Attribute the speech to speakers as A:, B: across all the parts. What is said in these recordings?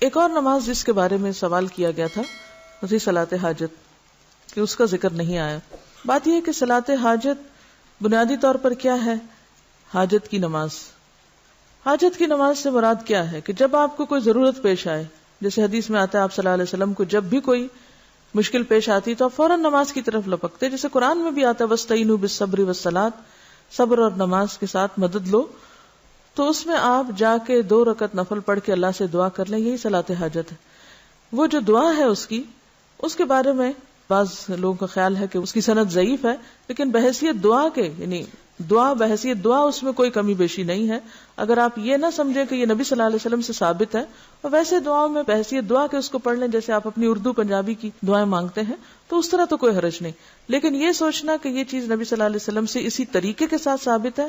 A: ایک اور نماز جس کے بارے میں سوال کیا گیا تھا وہی صلاۃ حاجت، کہ اس کا ذکر نہیں آیا۔ بات یہ ہے کہ صلاۃ حاجت بنیادی طور پر کیا ہے؟ حاجت کی نماز۔ حاجت کی نماز سے مراد کیا ہے کہ جب آپ کو کوئی ضرورت پیش آئے، جیسے حدیث میں آتا ہے آپ صلی اللہ علیہ وسلم کو جب بھی کوئی مشکل پیش آتی تو آپ فوراً نماز کی طرف لپکتے، جیسے قرآن میں بھی آتا ہے وَاسْتَعِینُوا بِالصَّبْرِ وَالصَّلَاةِ، صبر اور نماز کے ساتھ مدد لو، تو اس میں آپ جا کے 2 رکعت نفل پڑھ کے اللہ سے دعا کر لیں، یہی صلاۃ حاجت ہے۔ وہ جو دعا ہے اس کے بارے میں بعض لوگوں کا خیال ہے کہ اس کی سند ضعیف ہے، لیکن بحیثیت دعا کے یعنی بحیثیت دعا اس میں کوئی کمی بیشی نہیں ہے۔ اگر آپ یہ نہ سمجھیں کہ یہ نبی صلی اللہ علیہ وسلم سے ثابت ہے، اور ویسے دعاؤں میں بحیثیت دعا کے اس کو پڑھ لیں جیسے آپ اپنی اردو پنجابی کی دعائیں مانگتے ہیں، تو اس طرح تو کوئی حرج نہیں۔ لیکن یہ سوچنا کہ یہ چیز نبی صلی اللہ علیہ وسلم سے اسی طریقے کے ساتھ ثابت ہے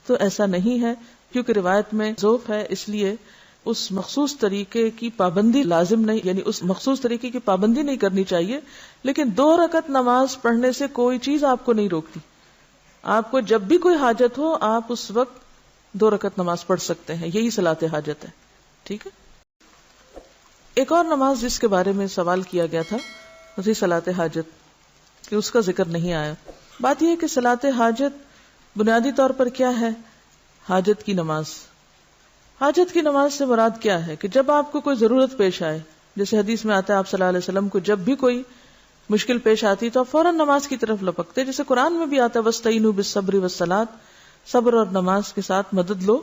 A: تو ایسا نہیں ہے، کیونکہ روایت میں ضعف ہے، اس لیے اس مخصوص طریقے کی پابندی لازم نہیں، یعنی اس مخصوص طریقے کی پابندی نہیں کرنی چاہیے۔ لیکن 2 رکعت نماز پڑھنے سے کوئی چیز آپ کو نہیں روکتی۔ آپ کو جب بھی کوئی حاجت ہو آپ اس وقت 2 رکعت نماز پڑھ سکتے ہیں، یہی صلاۃ حاجت ہے۔ ٹھیک ہے۔ ایک اور نماز جس کے بارے میں سوال کیا گیا تھا وہی صلاۃ حاجت، کہ اس کا ذکر نہیں آیا۔ بات یہ ہے کہ صلاۃ حاجت بنیادی طور پر کیا ہے؟ حاجت کی نماز۔ حاجت کی نماز سے مراد کیا ہے کہ جب آپ کو کوئی ضرورت پیش آئے، جیسے حدیث میں آتا ہے آپ صلی اللہ علیہ وسلم کو جب بھی کوئی مشکل پیش آتی تو آپ فوراً نماز کی طرف لپکتے، جیسے قرآن میں بھی آتا ہے وَاسْتَعِینُوا بِالصَّبْرِ وَالصَّلَاةِ، صبر اور نماز کے ساتھ مدد لو،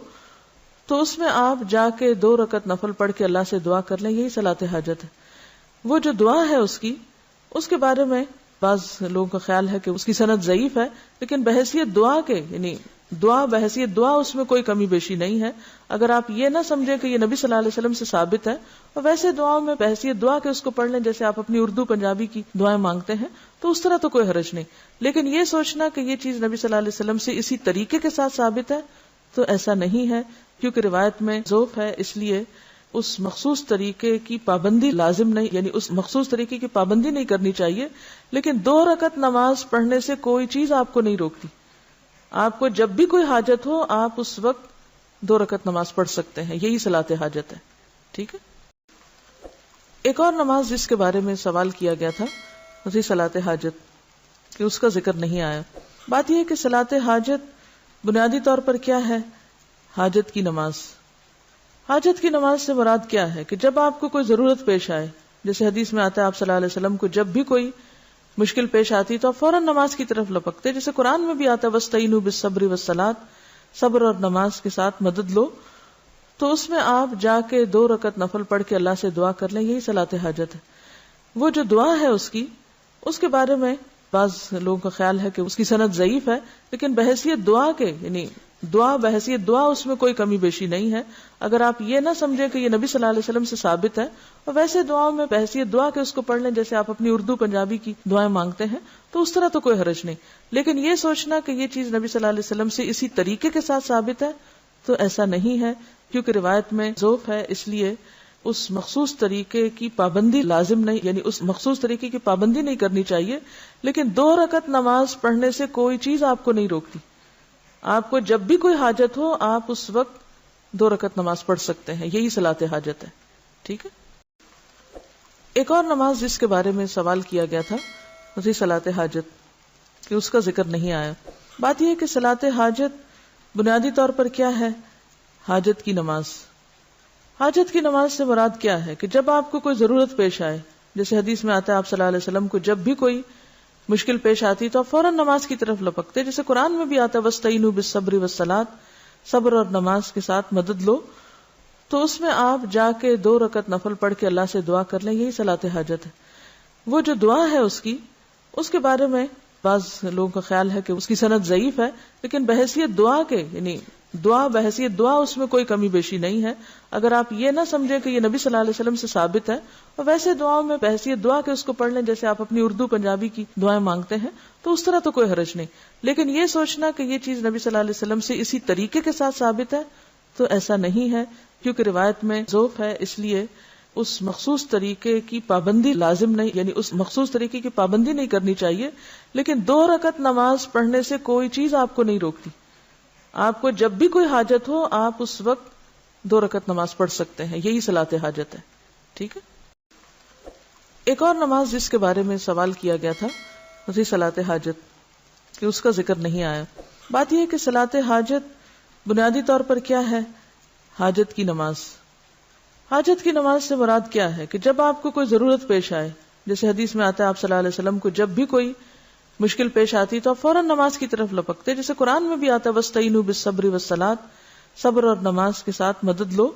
A: تو اس میں آپ جا کے 2 رکعت نفل پڑھ کے اللہ سے دعا کر لیں، یہی صلاۃ حاجت ہے۔ وہ جو دعا ہے اس کے بارے میں بعض لوگوں کا خیال ہے کہ اس کی سند ضعیف ہے، لیکن بحیثیت دعا کے یعنی بحیثیت دعا اس میں کوئی کمی بیشی نہیں ہے۔ اگر آپ یہ نہ سمجھیں کہ یہ نبی صلی اللہ علیہ وسلم سے ثابت ہے، اور ویسے دعاؤں میں بحیثیت دعا کے اس کو پڑھ لیں جیسے آپ اپنی اردو پنجابی کی دعائیں مانگتے ہیں، تو اس طرح تو کوئی حرج نہیں۔ لیکن یہ سوچنا کہ یہ چیز نبی صلی اللہ علیہ وسلم سے اسی طریقے کے ساتھ ثابت ہے تو ایسا نہیں ہے، کیونکہ روایت میں ضعف ہے، اس لیے اس مخصوص طریقے کی پابندی لازم نہیں، یعنی اس مخصوص طریقے کی پابندی نہیں کرنی چاہیے۔ لیکن 2 رکعت نماز پڑھنے سے کوئی چیز آپ کو نہیں روکتی۔ آپ کو جب بھی کوئی حاجت ہو آپ اس وقت 2 رکعت نماز پڑھ سکتے ہیں، یہی صلاۃ حاجت ہے۔ ٹھیک ہے۔ ایک اور نماز جس کے بارے میں سوال کیا گیا تھا وہی صلاۃ حاجت، کہ اس کا ذکر نہیں آیا۔ بات یہ ہے کہ صلاۃ حاجت بنیادی طور پر کیا ہے؟ حاجت کی نماز۔ حاجت کی نماز سے مراد کیا ہے کہ جب آپ کو کوئی ضرورت پیش آئے، جیسے حدیث میں آتا ہے آپ صلی اللہ علیہ وسلم کو جب بھی کوئی مشکل پیش آتی تو آپ فوراً نماز کی طرف لپکتے، جیسے قرآن میں بھی آتا ہے وَاسْتَعِینُوا بِالصَّبْرِ وَالصَّلَاةِ، صبر اور نماز کے ساتھ مدد لو، تو اس میں آپ جا کے 2 رکعت نفل پڑھ کے اللہ سے دعا کر لیں، یہی صلاۃ حاجت ہے۔ وہ جو دعا ہے اس کے بارے میں بعض لوگوں کا خیال ہے کہ اس کی سند ضعیف ہے، لیکن بحیثیت دعا کے یعنی بحیثیت دعا اس میں کوئی کمی بیشی نہیں ہے۔ اگر آپ یہ نہ سمجھیں کہ یہ نبی صلی اللہ علیہ وسلم سے ثابت ہے، اور ویسے دعاؤں میں بحیثیت دعا کے اس کو پڑھ لیں جیسے آپ اپنی اردو پنجابی کی دعائیں مانگتے ہیں، تو اس طرح تو کوئی حرج نہیں۔ لیکن یہ سوچنا کہ یہ چیز نبی صلی اللہ علیہ وسلم سے اسی طریقے کے ساتھ ثابت ہے تو ایسا نہیں ہے، کیونکہ روایت میں ضعف ہے، اس لیے اس مخصوص طریقے کی پابندی لازم نہیں، یعنی اس مخصوص طریقے کی پابندی نہیں کرنی چاہیے۔ لیکن 2 رکعت نماز پڑھنے سے کوئی چیز آپ کو نہیں روکتی۔ آپ کو جب بھی کوئی حاجت ہو آپ اس وقت 2 رکعت نماز پڑھ سکتے ہیں، یہی صلاۃ حاجت ہے۔ ٹھیک ہے۔ ایک اور نماز جس کے بارے میں سوال کیا گیا تھا وہی صلاۃ حاجت، کہ اس کا ذکر نہیں آیا۔ بات یہ ہے کہ صلاۃ حاجت بنیادی طور پر کیا ہے؟ حاجت کی نماز۔ حاجت کی نماز سے مراد کیا ہے کہ جب آپ کو کوئی ضرورت پیش آئے، جیسے حدیث میں آتا ہے آپ صلی اللہ علیہ وسلم کو جب بھی کوئی مشکل پیش آتی تو آپ فوراً نماز کی طرف لپکتے، جیسے قرآن میں بھی آتا ہے وَاسْتَعِینُوا بِالصَّبْرِ وَالصَّلَاةِ، صبر اور نماز کے ساتھ مدد لو، تو اس میں آپ جا کے 2 رکعت نفل پڑھ کے اللہ سے دعا کر لیں، یہی صلاۃ حاجت ہے۔ وہ جو دعا ہے اس کے بارے میں بعض لوگوں کا خیال ہے کہ اس کی سند ضعیف ہے، لیکن بحیثیت دعا کے یعنی بحیثیت دعا اس میں کوئی کمی بیشی نہیں ہے۔ اگر آپ یہ نہ سمجھیں کہ یہ نبی صلی اللہ علیہ وسلم سے ثابت ہے، اور ویسے دعاؤں میں بحیثیت دعا کے اس کو پڑھ لیں جیسے آپ اپنی اردو پنجابی کی دعائیں مانگتے ہیں، تو اس طرح تو کوئی حرج نہیں۔ لیکن یہ سوچنا کہ یہ چیز نبی صلی اللہ علیہ وسلم سے اسی طریقے کے ساتھ ثابت ہے تو ایسا نہیں ہے، کیونکہ روایت میں ضعف ہے، اس لیے اس مخصوص طریقے کی پابندی لازم نہیں، یعنی اس مخصوص طریقے کی پابندی نہیں کرنی چاہیے۔ لیکن 2 رکعت نماز پڑھنے سے کوئی چیز آپ کو نہیں روکتی۔ آپ کو جب بھی کوئی حاجت ہو آپ اس وقت 2 رکعت نماز پڑھ سکتے ہیں، یہی صلاۃ حاجت ہے۔ ٹھیک ہے. ایک اور نماز جس کے بارے میں سوال کیا گیا تھا وہی صلاۃ حاجت، کہ اس کا ذکر نہیں آیا. بات یہ ہے کہ صلاۃ حاجت بنیادی طور پر کیا ہے؟ حاجت کی نماز. حاجت کی نماز سے مراد کیا ہے؟ کہ جب آپ کو کوئی ضرورت پیش آئے، جیسے حدیث میں آتا ہے آپ صلی اللہ علیہ وسلم کو جب بھی کوئی مشکل پیش آتی تو آپ فوراً نماز کی طرف لپکتے، جیسے قرآن میں بھی آتا ہے وَاسْتَعِينُوا بِالصَّبْرِ وَالصَّلَاةِ، صبر اور نماز کے ساتھ مدد لو.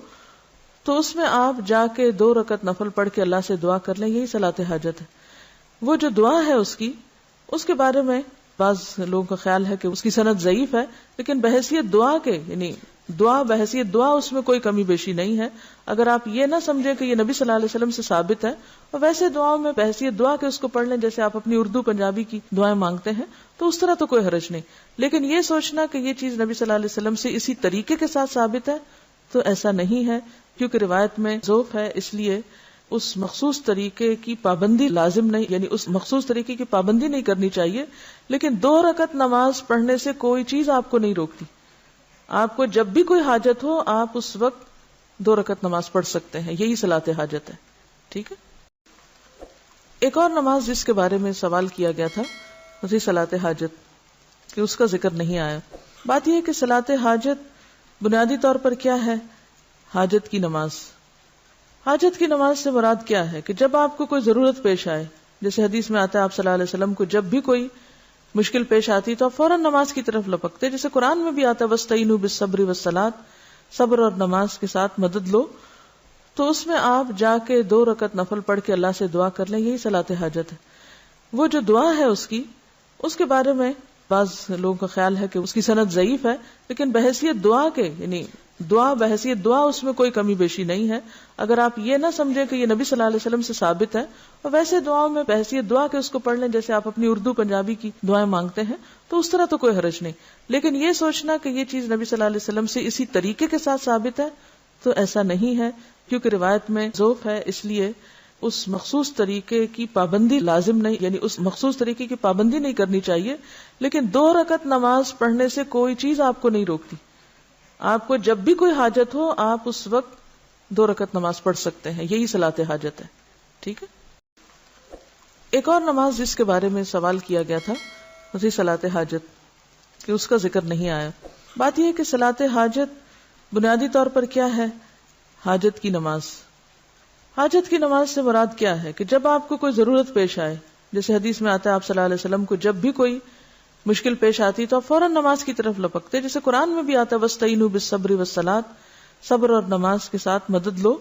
A: تو اس میں آپ جا کے 2 رکعت نفل پڑھ کے اللہ سے دعا کر لیں، یہی صلاۃ حاجت ہے. وہ جو دعا ہے اس کے بارے میں بعض لوگوں کا خیال ہے کہ اس کی سند ضعیف ہے، لیکن بحیثیت دعا کے، یعنی بحیثیت دعا اس میں کوئی کمی بیشی نہیں ہے. اگر آپ یہ نہ سمجھیں کہ یہ نبی صلی اللہ علیہ وسلم سے ثابت ہے، اور ویسے دعاؤں میں بحیثیت دعا کے اس کو پڑھ لیں جیسے آپ اپنی اردو پنجابی کی دعائیں مانگتے ہیں، تو اس طرح تو کوئی حرج نہیں. لیکن یہ سوچنا کہ یہ چیز نبی صلی اللہ علیہ وسلم سے اسی طریقے کے ساتھ ثابت ہے تو ایسا نہیں ہے، کیونکہ روایت میں ضعف ہے، اس لیے اس مخصوص طریقے کی پابندی لازم نہیں، یعنی اس مخصوص طریقے کی پابندی نہیں کرنی چاہیے. لیکن 2 رکعت نماز پڑھنے سے کوئی چیز آپ کو نہیں روکتی. آپ کو جب بھی کوئی حاجت ہو آپ اس وقت 2 رکعت نماز پڑھ سکتے ہیں، یہی صلاۃ حاجت ہے. ٹھیک ہے. ایک اور نماز جس کے بارے میں سوال کیا گیا تھا وہی صلاۃ حاجت، کہ اس کا ذکر نہیں آیا. بات یہ ہے کہ صلاۃ حاجت بنیادی طور پر کیا ہے؟ حاجت کی نماز. حاجت کی نماز سے مراد کیا ہے؟ کہ جب آپ کو کوئی ضرورت پیش آئے، جیسے حدیث میں آتا ہے آپ صلی اللہ علیہ وسلم کو جب بھی کوئی مشکل پیش آتی تو آپ فوراً نماز کی طرف لپکتے، جیسے قرآن میں بھی آتا ہے وَاسْتَعِينُوا بِالصَّبْرِ وَالصَّلَاةِ، صبر اور نماز کے ساتھ مدد لو. تو اس میں آپ جا کے 2 رکعت نفل پڑھ کے اللہ سے دعا کر لیں، یہی صلاۃ حاجت ہے. وہ جو دعا ہے اس کے بارے میں بعض لوگوں کا خیال ہے کہ اس کی سند ضعیف ہے، لیکن بحیثیت دعا کے، یعنی بحیثیت دعا اس میں کوئی کمی بیشی نہیں ہے. اگر آپ یہ نہ سمجھیں کہ یہ نبی صلی اللہ علیہ وسلم سے ثابت ہے، اور ویسے دعاؤں میں بحیثیت دعا کے اس کو پڑھ لیں جیسے آپ اپنی اردو پنجابی کی دعائیں مانگتے ہیں، تو اس طرح تو کوئی حرج نہیں. لیکن یہ سوچنا کہ یہ چیز نبی صلی اللہ علیہ وسلم سے اسی طریقے کے ساتھ ثابت ہے تو ایسا نہیں ہے، کیونکہ روایت میں ضعف ہے، اس لیے اس مخصوص طریقے کی پابندی لازم نہیں، یعنی اس مخصوص طریقے کی پابندی نہیں کرنی چاہیے. لیکن 2 رکعت نماز پڑھنے سے کوئی چیز آپ کو نہیں روکتی. آپ کو جب بھی کوئی حاجت ہو آپ اس وقت 2 رکعت نماز پڑھ سکتے ہیں، یہی صلاۃ حاجت ہے. ٹھیک ہے. ایک اور نماز جس کے بارے میں سوال کیا گیا تھا وہی صلاۃ حاجت، کہ اس کا ذکر نہیں آیا. بات یہ ہے کہ صلاۃ حاجت بنیادی طور پر کیا ہے؟ حاجت کی نماز. حاجت کی نماز سے مراد کیا ہے؟ کہ جب آپ کو کوئی ضرورت پیش آئے، جیسے حدیث میں آتا ہے آپ صلی اللہ علیہ وسلم کو جب بھی کوئی مشکل پیش آتی تو آپ فوراً نماز کی طرف لپکتے، جیسے قرآن میں بھی آتا ہے وَاسْتَعِينُوا بِالصَّبْرِ وَالصَّلَاةِ، صبر اور نماز کے ساتھ مدد لو.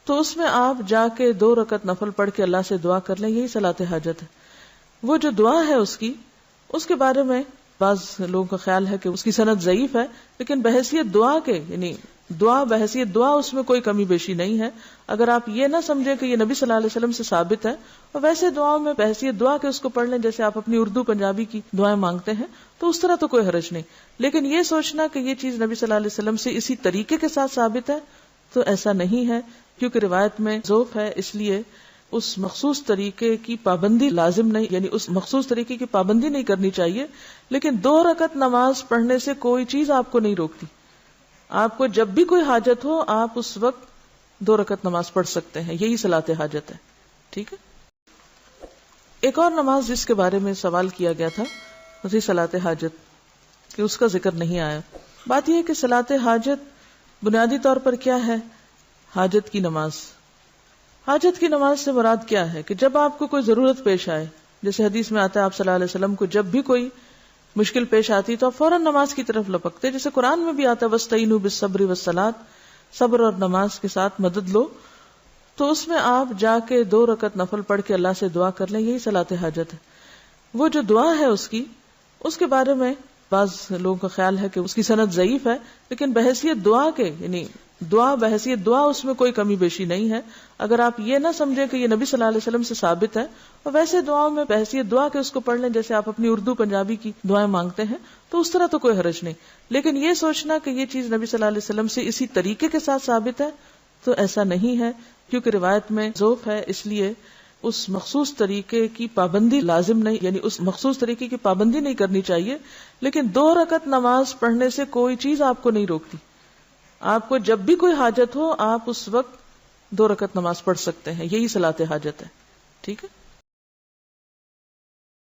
A: تو اس میں آپ جا کے 2 رکعت نفل پڑھ کے اللہ سے دعا کر لیں، یہی صلاۃ حاجت ہے. وہ جو دعا ہے اس کے بارے میں بعض لوگوں کا خیال ہے کہ اس کی سند ضعیف ہے، لیکن بحیثیت دعا کے، یعنی بحیثیت دعا اس میں کوئی کمی بیشی نہیں ہے. اگر آپ یہ نہ سمجھیں کہ یہ نبی صلی اللہ علیہ وسلم سے ثابت ہے، اور ویسے دعاؤں میں بحیثیت دعا کے اس کو پڑھ لیں جیسے آپ اپنی اردو پنجابی کی دعائیں مانگتے ہیں، تو اس طرح تو کوئی حرج نہیں. لیکن یہ سوچنا کہ یہ چیز نبی صلی اللہ علیہ وسلم سے اسی طریقے کے ساتھ ثابت ہے تو ایسا نہیں ہے، کیونکہ روایت میں ضعف ہے، اس لیے اس مخصوص طریقے کی پابندی لازم نہیں، یعنی اس مخصوص طریقے کی پابندی نہیں کرنی چاہیے. لیکن 2 رکعت نماز پڑھنے سے کوئی چیز آپ کو نہیں روکتی. آپ کو جب بھی کوئی حاجت ہو آپ اس وقت 2 رکعت نماز پڑھ سکتے ہیں، یہی صلاۃ حاجت ہے. ٹھیک ہے. ایک اور نماز جس کے بارے میں سوال کیا گیا تھا وہی صلاۃ حاجت، کہ اس کا ذکر نہیں آیا. بات یہ ہے کہ صلاۃ حاجت بنیادی طور پر کیا ہے؟ حاجت کی نماز. حاجت کی نماز سے مراد کیا ہے؟ کہ جب آپ کو کوئی ضرورت پیش آئے، جیسے حدیث میں آتا ہے آپ صلی اللہ علیہ وسلم کو جب بھی کوئی مشکل پیش آتی تو آپ فوراً نماز کی طرف لپکتے، جیسے قرآن میں بھی آتا ہے وَاسْتَعِينُوا بِالصَّبْرِ وَالصَّلَاةِ، صبر اور نماز کے ساتھ مدد لو. تو اس میں آپ جا کے 2 رکعت نفل پڑھ کے اللہ سے دعا کر لیں، یہی صلاۃ حاجت ہے. وہ جو دعا ہے اس کے بارے میں بعض لوگوں کا خیال ہے کہ اس کی سند ضعیف ہے، لیکن بحیثیت دعا کے، یعنی بحیثیت دعا اس میں کوئی کمی بیشی نہیں ہے. اگر آپ یہ نہ سمجھیں کہ یہ نبی صلی اللہ علیہ وسلم سے ثابت ہے، اور ویسے دعاؤں میں بحیثیت دعا کے اس کو پڑھ لیں جیسے آپ اپنی اردو پنجابی کی دعائیں مانگتے ہیں، تو اس طرح تو کوئی حرج نہیں. لیکن یہ سوچنا کہ یہ چیز نبی صلی اللہ علیہ وسلم سے اسی طریقے کے ساتھ ثابت ہے تو ایسا نہیں ہے، کیونکہ روایت میں ضعف ہے، اس لیے اس مخصوص طریقے کی پابندی لازم نہیں، یعنی اس مخصوص طریقے کی پابندی نہیں کرنی چاہیے. لیکن 2 رکعت نماز پڑھنے سے کوئی چیز آپ کو نہیں روکتی. آپ کو جب بھی کوئی حاجت ہو آپ اس وقت 2 رکعت نماز پڑھ سکتے ہیں. یہی صلاۃ حاجت ہے. ٹھیک ہے.